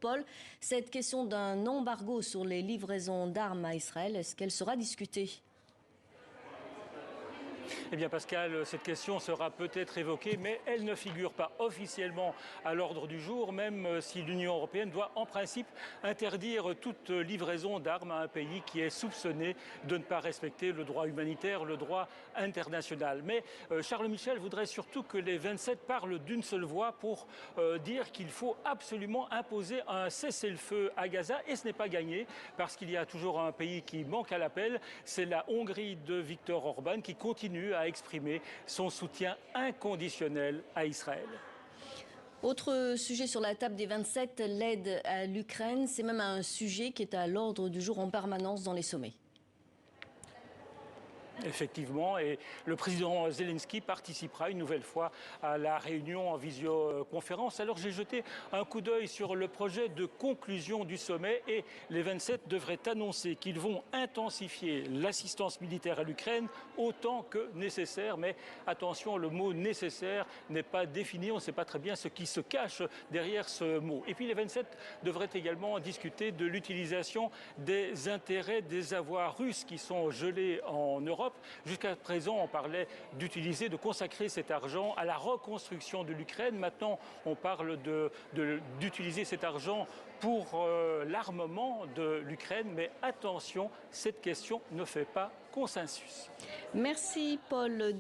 Paul, cette question d'un embargo sur les livraisons d'armes à Israël, est-ce qu'elle sera discutée ? Eh bien Pascal, cette question sera peut-être évoquée, mais elle ne figure pas officiellement à l'ordre du jour, même si l'Union européenne doit en principe interdire toute livraison d'armes à un pays qui est soupçonné de ne pas respecter le droit humanitaire, le droit international. Mais Charles Michel voudrait surtout que les 27 parlent d'une seule voix pour dire qu'il faut absolument imposer un cessez-le-feu à Gaza, et ce n'est pas gagné, parce qu'il y a toujours un pays qui manque à l'appel, c'est la Hongrie de Viktor Orban qui continue à exprimer son soutien inconditionnel à Israël. Autre sujet sur la table des 27, l'aide à l'Ukraine. C'est même un sujet qui est à l'ordre du jour en permanence dans les sommets. Effectivement, et le président Zelensky participera une nouvelle fois à la réunion en visioconférence. Alors j'ai jeté un coup d'œil sur le projet de conclusion du sommet et les 27 devraient annoncer qu'ils vont intensifier l'assistance militaire à l'Ukraine autant que nécessaire. Mais attention, le mot nécessaire n'est pas défini, on ne sait pas très bien ce qui se cache derrière ce mot. Et puis les 27 devraient également discuter de l'utilisation des intérêts des avoirs russes qui sont gelés en Europe. Jusqu'à présent, on parlait de consacrer cet argent à la reconstruction de l'Ukraine. Maintenant, on parle d'utiliser cet argent pour l'armement de l'Ukraine. Mais attention, cette question ne fait pas consensus. Merci Paul.